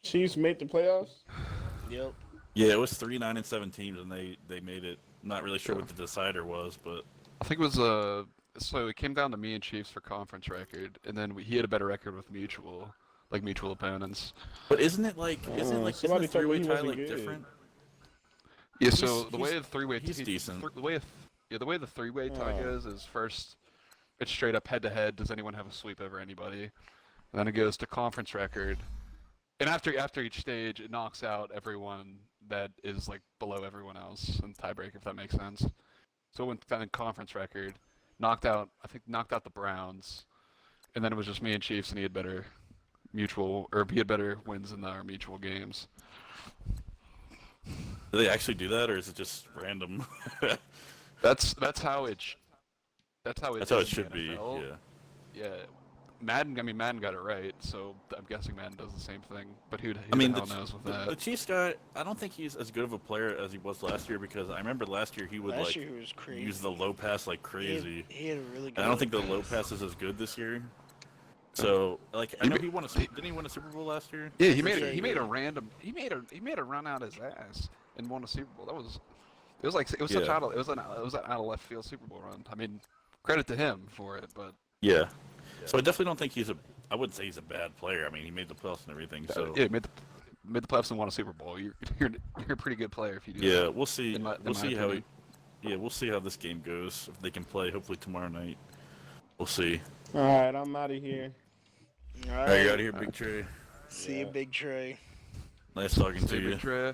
Chiefs made the playoffs? Yep. Yeah, it was 3, 9, and 7 teams, and they made it. Not really sure what the decider was, but I think it was so it came down to me and Chiefs for conference record, and then he had a better record with mutual opponents. but isn't it like isn't the somebody told me three-way he tie wasn't like good. different? Yeah. So the way he's- the three-way he's decent. the way the three-way tie Oh. goes is first it's straight up head-to-head. Does anyone have a sweep over anybody? And then it goes to conference record, and after each stage, it knocks out everyone that is like below everyone else in tiebreak, if that makes sense. So when then conference record, knocked out the Browns, and then it was just me and Chiefs, and he had better wins in our mutual games. Do they actually do that, or is it just random? That's how it That's how it is in should the be. NFL. Yeah. Yeah. Madden got it right, so I'm guessing Madden does the same thing. But who I mean, the hell knows with that? the Chiefs guy, I don't think he's as good of a player as he was last year because I remember last year he would Last like year he was crazy. use the low pass like crazy. He had a really good. And I don't think the low pass is as good this year. So, like, I know he won didn't he win a Super Bowl last year? Yeah, he made a run out his ass and won a Super Bowl. It was Yeah. an out of left field Super Bowl run. I mean, credit to him for it, but Yeah. So I definitely don't think I wouldn't say he's a bad player. I mean, he made the playoffs and everything. So yeah, made the playoffs and won a Super Bowl. You're a pretty good player if you do yeah, that. we'll see. in my We'll see how opinion. we'll see how this game goes. If they can play, hopefully tomorrow night. We'll see. Alright, I'm out of here. All All right, you out right. of here, Big Trey. See you, Big Trey. Nice talking to Stay you. big, Trey.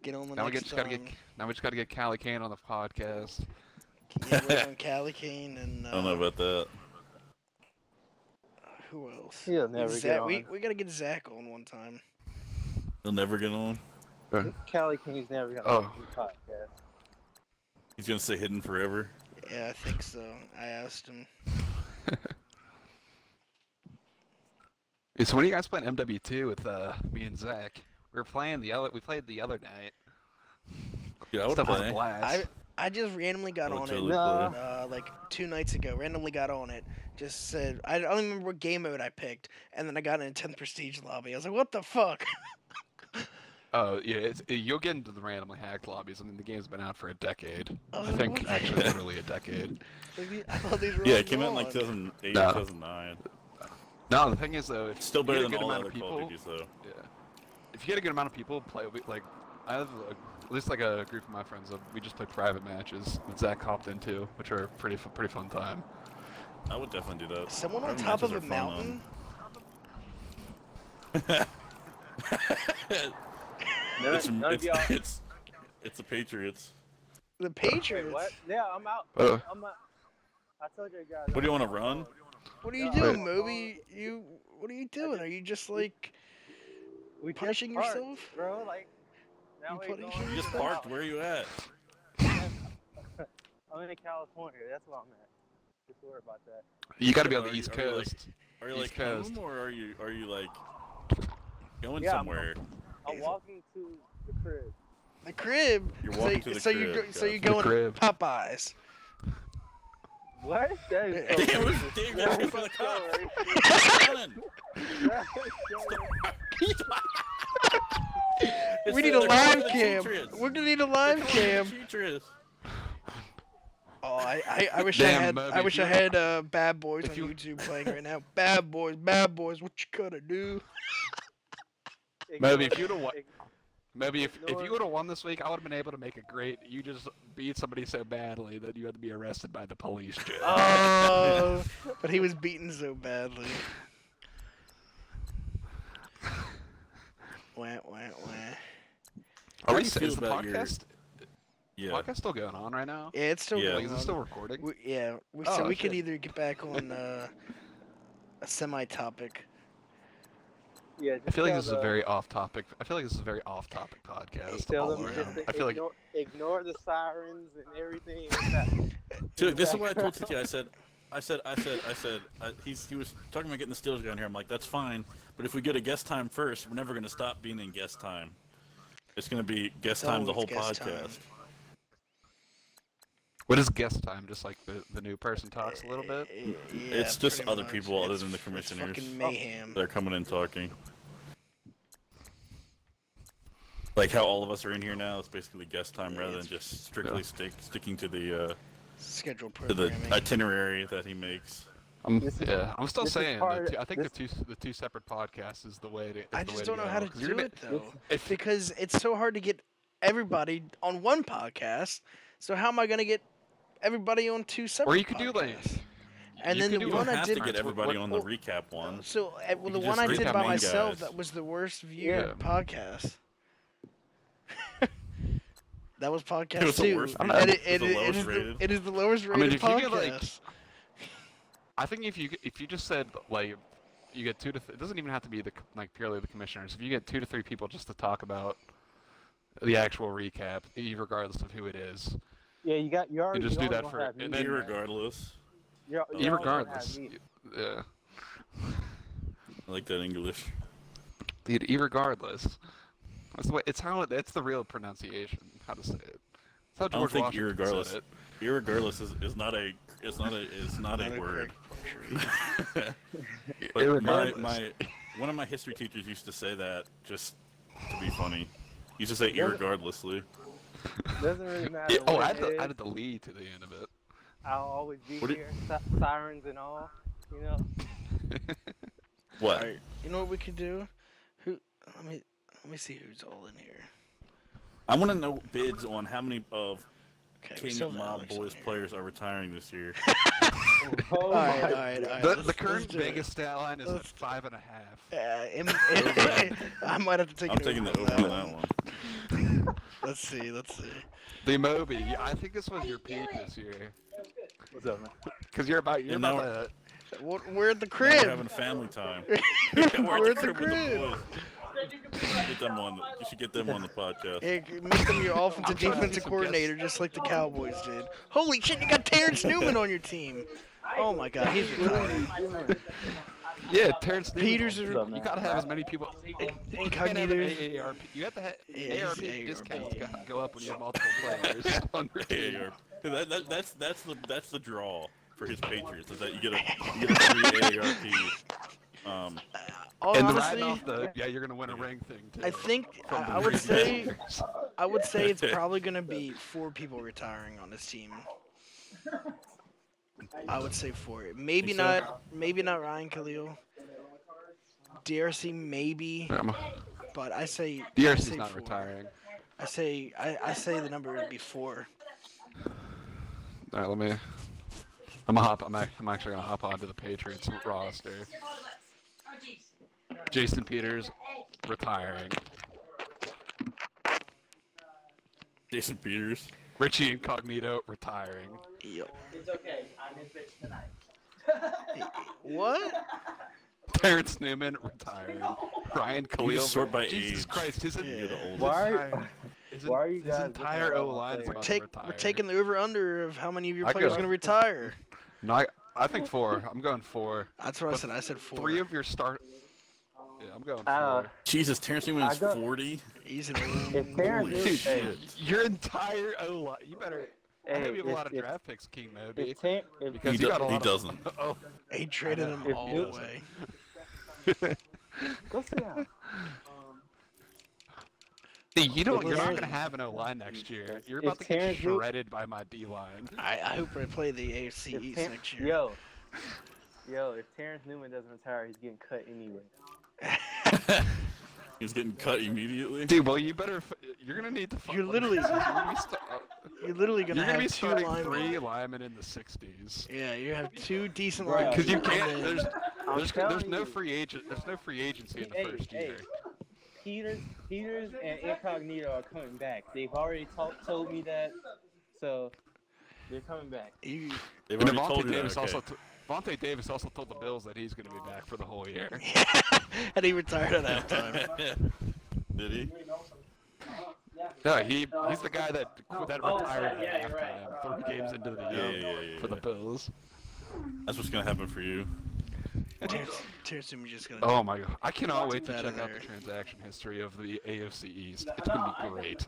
Get on the Now we next just gotta time. get Callie Kane on the podcast. Yeah, we're on Cali Kane and I don't know about that. who else? He'll never Zach, get on. we gotta get Zach on one time. He'll never get on. Callie King's never gonna Oh. do podcast. He's gonna stay hidden forever. Yeah, I think so. I asked him. Yeah, so when are you guys playing MW2 with me and Zach? We played the other night. Yeah, I would Stuff was a play. blast. I just randomly got I would on totally it. play. Like 2 nights ago, randomly got on it. Just said I don't even remember what game mode I picked, and then I got in a 10th prestige lobby. I was like, what the fuck? Oh yeah, you'll get into the randomly hacked lobbies. I mean, the game's been out for a decade. Oh, I think what? actually literally a decade. I thought these were Yeah, all it came out in like gone. 2008, No. 2009. No, the thing is though, if Still you better get a than good all amount other of Call of people, Duties, though. yeah. If you get a good amount of people play, like I have at least like a group of my friends. We just play private matches that Zach hopped into, which are pretty fun time. I would definitely do that. Someone on Private top of matches a are fun, mountain None of y'all. It's the Patriots. The Patriots. Wait, what? Yeah, I'm out. Oh. I'm out. I told you guys. What do you want to run? What are you No. doing, Moby? What are you doing? Are you just like We just punishing parked, yourself? bro? Like, now You we punishing going. You just yourself? parked. Where are you at? I'm in California. That's where I'm at. Just worry about that. You got to be on the Are you- East are you, like- Coast. Are you East like Coast. home or are you like going Yeah, somewhere? I'm walking to the crib. The crib. You're So, walking to the so crib. you're so you're gotcha. going to crib. Popeyes. What? That is so Damn, racist. damn, That you're is for the so cops. racist. Running. That is so It's We the- need a they're calling live the cam. Patriots. We're gonna need a They're live calling the cam. Patriots. Oh, I wish Damn, I had Moby, I if wish you I were- had Bad Boys if on you- YouTube playing right now. Bad Boys, what you gonna do? Maybe if you'd have won, Ig- maybe if Ignore- you would have won this week, I would have been able to make a great. You just beat somebody so badly that you had to be arrested by the police. Joe. Oh, but he was beaten so badly. Wah, wah, wah. Are How we? do you feel Is the about your- podcast? Yeah. Podcast still going on right now? Yeah, it's still Yeah. going Like, is it on. still recording? So Oh, we could shit. either get back on a semi-topic. Yeah, I just feel like tell this is a the- very off-topic. I feel like this is a very off-topic podcast. Tell all them around. just to I feel like ignore the sirens and everything. in the Dude, this is back. what I told TT. He was talking about getting the Steelers down here. I'm like, that's fine, but if we get a guest time first, we're never gonna stop being in guest time. It's gonna be guest time the whole always guest time. podcast. what is guest time? Just like the new person talks a little bit. Yeah, It's just pretty other much. people other It's- than the it's commissioners. fucking mayhem. They're coming in talking. Like how all of us are in here now. It's basically guest time rather than just strictly sticking to the Scheduled to the programming. itinerary that he makes. I'm still this is saying. part- I think this- the two separate podcasts is the way to. I just don't know how to do it though, If, because it's so hard to get everybody on one podcast. So how am I gonna get everybody on two separate? or you could do like. podcasts? And you then could the do You one don't I have did. to get everybody on the well, recap one. So well, You the can one just I did recap by main myself, guys. that was the worst viewed Yeah. podcast. That was podcast It was the 2. worst And rated. it, It was the lowest is rated. it is the lowest I mean, rated if you podcast. get, like, I think if you just said like you get two to it doesn't even have to be the like purely the commissioners. If you get 2 to 3 people just to talk about the actual recap, regardless of who it is, Yeah, you already. just do you that always for- gonna have and me, then man. Irregardless. You're always gonna have irregardless, me. yeah, I like that English. dude, irregardless. That's the way. It's the real pronunciation. How to say it. That's how I don't George think Washington irregardless. said it. Irregardless is not a word. correct But Irregardless. one of my history teachers used to say that just to be funny. He used to say irregardlessly. Doesn't really matter. Yeah, oh, what I it is. added the Lee to the end of it. I'll always be What did- here, sirens and all. You know. What? Alright, you know what we could do? Let me see who's all in here. I want to know bids on how many of Okay, we King still have Mob Alex in Boys here. players are retiring this year. Oh Alright, my alright, alright. The let's current do it. Vegas stat line is at Let's- 5.5. I might have to take I'm it taking the over over on that one. Let's see. The Moby, I think this was your peak this year. What's up, man? Because you're about And now- to. We're at the Now crib. We're having family time. We're at the with crib. boys. Get them on. You should get them on the podcast. Hey, make them your offensive I'm trying to defensive get some coordinator, just like the Cowboys did. Holy shit, you got Terrence Newman on your team. Oh my god, he's retired. Yeah, Terrence Newman. Peters is You gotta have as many people. You can't have incognito. an AARP. You have to have Yeah, he's AARP AARP. discounts go up when you have multiple players on your team. That's the draw for his Patriots. Is that you get a free AARP. Oh, And riding honestly, off the you're gonna win a ring thing too. I think from the I would previous say years. it's probably gonna be 4 people retiring on this team. I would say 4. Maybe Think so? not Ryan Khalil. DRC maybe, but I say I DRC's say not 4. retiring. I say the number would be 4. All right, let me. I'm actually gonna hop onto the Patriots roster. Jason Peters, retiring. Jason Peters. Richie Incognito, retiring. Yep. It's okay. I'm his bitch tonight. What? Terrence Newman, retiring. Ryan You Khalil. just sort by Jesus age. Christ, his, You're the oldest. Why his, Why are you his guys entire looking at all O-line is my about players? to retire. We're taking the over/under of how many of your I players go- are going to retire. No, I think 4. I'm going 4. That's what I But said. I said 4. 3 of your start. Yeah, I'm going 4. Jesus, Terrence Newman's I got- 40. He's an If Terrence Holy Newman, shit. Your entire O-line. You better. I hope you have a lot of if- draft picks, King Moby. if Because He you got a do- he lot doesn't. Of, oh, He traded him If all you- the way. go sit down. See, you're not Terrence- going to have an O-line next year. You're if about to get Terrence Newman- shredded by my D-line. I hope I play the AFC If East Ter- next year. Yo, if Terrence Newman doesn't retire, he's getting cut anyway. He's getting cut immediately. Dude, well, you better. You're going to need to. You're literally- You're going You're literally going to to be have 2 starting linemen. 3 linemen in the 60s. Yeah, you have 2 decent Right. linemen. Because you and can't. then- There's telling no you. free agent. There's no free agency in the first year. Peters and Incognito are coming back. They've already told me that, so they're coming back. you, They've And already told Devontae you Davis that, okay. Vontae Davis also told the Bills that he's going to be back for the whole year. and he retired at that time. Did he? Yeah, he's the guy that retired at halftime 3 games into the year Yeah. for the Bills. That's what's gonna happen for you. Terrence Newman's just going Oh my god, I cannot wait to Better check out there. the transaction history of the AFC East. It's gonna be great.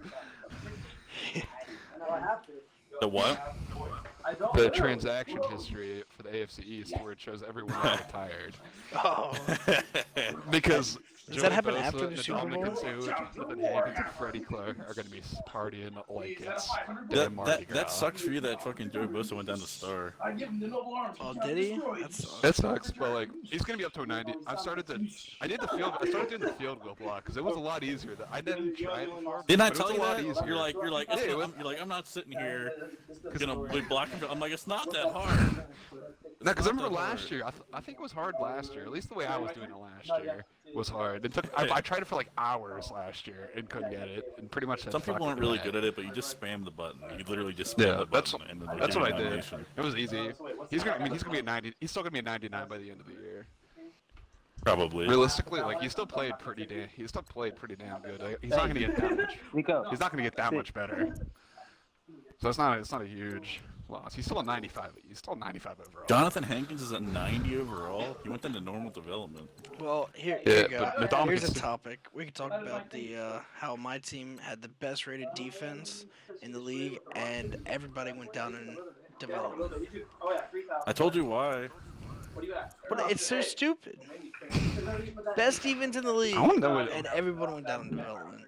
The what? The transaction history for the AFC East, where it shows everyone that retired. Oh. Because Does that Joey happen Bosa, after the Super Dominic Bowl? Sue, Jonathan Hankins, and Freddie Clark are going to be partying like it's That sucks for you that fucking Joey Bosa went down to star. Oh, did he? That sucks. That sucks, but like he's gonna be up to a 90. I started doing the field goal block because it was a lot easier. I didn't try it before. Didn't I but it tell was you a lot that? easier. You're like, Yeah, it was- you're like, I'm not sitting here gonna be blocking. I'm like, it's not that hard. No, because I remember last year. I think it was hard last year. At least the way I was doing it last year was hard. It took. I tried it for like hours last year and couldn't get it. And pretty much. Some people aren't really good at it, but you just spam the button. You literally just spam the that's button. and then that's they'll what give I you a did. nomination. It was easy. He's gonna be at 90. He's still gonna be at 99 by the end of the year. Probably. Realistically, like he still played pretty damn good. Like, he's not gonna get that much. Nico, He's not gonna get that much better. So it's not a huge loss. He's still a 95. He's still 95 overall. Jonathan Hankins is at 90 overall. He went into normal development. Well, here Yeah, you go. but Ndamukong Here's a is- topic. We can talk about the how my team had the best rated defense in the league, and everybody went down in development. I told you why. But it's so stupid. Best defense in the league, I wanna know what- and everyone went down in development.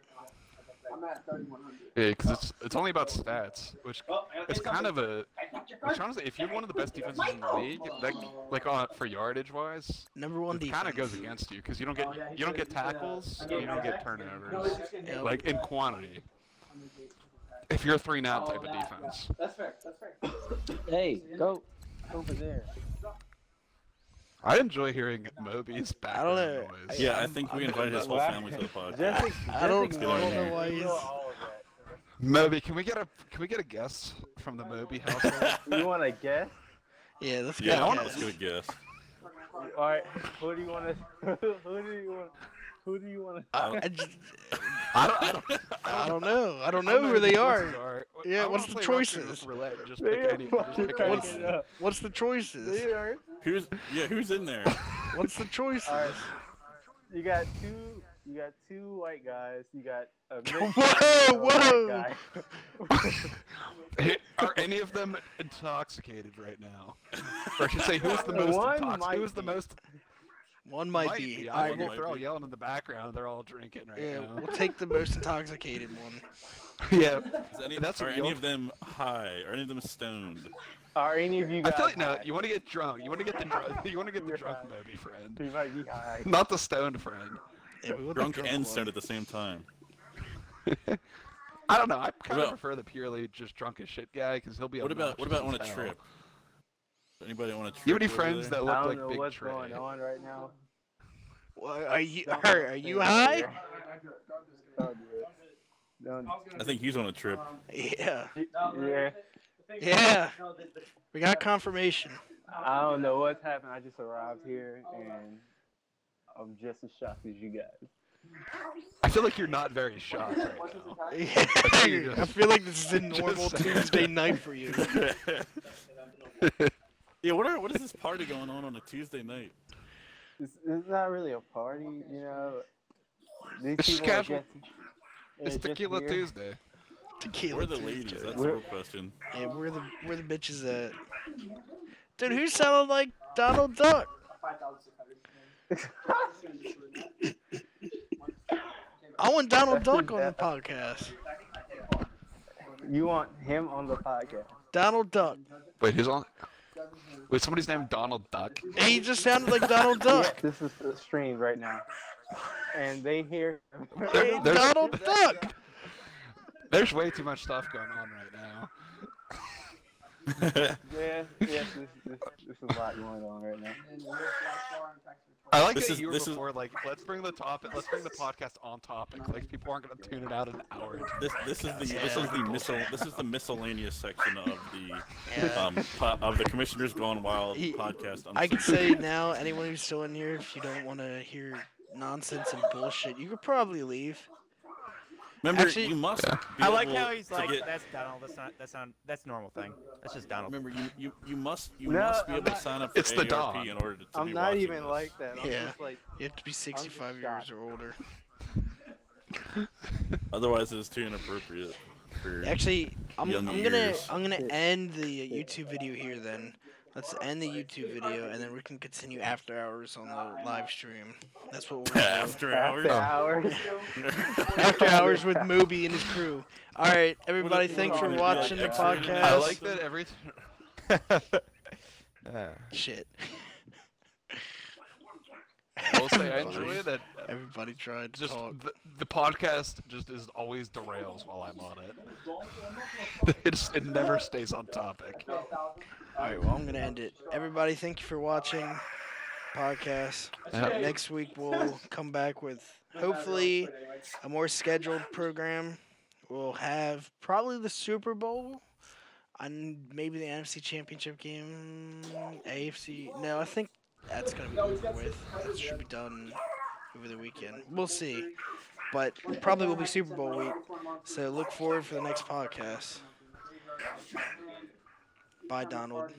Yeah, because it's only about stats, which it's kind of a. Which honestly, if you're one of the best defenses in the league, for yardage wise, Number one it defense. kind of goes against you because you don't get tackles, and you don't get turnovers, like in quantity. If you're a 3-and-out type of defense. hey, go over there. I enjoy hearing Moby's background know. noise. Yeah, I think we invited his whole family to the podcast. I don't ignore know me. why he's. Moby, can we get a guess from the Moby household? You want to guess? Yeah, let's go. Yeah, guess. let's go guess. All right, who do you want to? Who do you want to? I don't know. I don't know who they are. Yeah, what's the choices? Just pick any. Just pick any. What's the choices? Who's in there? What's the choices? All right. You got two white guys. You got a Whoa! guy. Are any of them intoxicated right now? Or I should say, who's the most One intoxicated? might Who's the be. most? One might be. I Alright, don't know if they're all yelling in the background. They're all drinking right yeah, now. we'll take the most intoxicated one. Yeah. Are any of them high? Are any of them stoned? Are any of you I guys? feel like no. You want to get drunk. You want to get the drunk. You want to get the drunk Moby friend, He might be high. not the stoned friend. Yeah, we want the Drunk and one. stoned at the same time. I don't know. I kind of about- prefer the purely just drunk as shit guy because he'll be. What about on a obnoxious as hell. trip? Anybody on a trip? You have any over friends there? that I look don't like know Big what's Trey? going on right now. Are you high? Don't do it. Don't. I think he's on a trip. Yeah. Yeah. Yeah. We got confirmation. I don't know what's happened. I just arrived here and I'm just as shocked as you guys. I feel like you're not very shocked right now. I feel like this is a normal Tuesday night for you. Yeah, what is this party going on a Tuesday night? It's not really a party, you know. These It's just people are casual. It's just Tequila here. Tuesday. Tequila Where are the Tuesday. ladies? That's the real question. Yeah, where the bitches at? Dude, who sounded like Donald Duck? I want Donald Duck on the podcast. You want him on the podcast? Donald Duck. Wait, who's on? Wait, somebody's named Donald Duck? He just sounded like Donald Duck. This is the stream right now. And they hear Hey, There's- Donald Duck. There's way too much stuff going on right now. yes, this is a lot going on right now. I like This that is- you were this is- before, like, let's bring the podcast on topic. Like, people aren't gonna tune it out an hour. This is the miscellaneous section of the Commissioners Gone Wild podcast. I can say now, anyone who's still in here, if you don't want to hear nonsense and bullshit, you could probably leave. Remember, Actually- you must. I like be how able he's to like, get- that's Donald. That's a normal thing. That's just Donald. Remember, you must No, be I'm able to not- sign up for It's the AARP dog. in order to I'm be not watching even this. like that. I'm Yeah. just like, You have to be 65 years or older. Otherwise, it's too inappropriate. For Actually, I'm young gonna ears. end the YouTube video here then. Let's end the YouTube video and then we can continue after hours on the live stream. That's what we're gonna do. After hours. hours. After hours with Moby and his crew. All right, everybody, thanks for Would it be watching the like extra? podcast. I like that every. Shit. I will say I enjoy that. Everybody tried to Just talk. the podcast just is always derails while I'm on it. It never stays on topic. All right, well, I'm gonna end it. Everybody, thank you for watching podcast. Yeah. Next week we'll come back with hopefully a more scheduled program. We'll have probably the Super Bowl and maybe the NFC Championship game. AFC. No, I think that's gonna be over with. That should be done over the weekend. We'll see, but probably will be Super Bowl week. So look forward for the next podcast. Bye, Donald.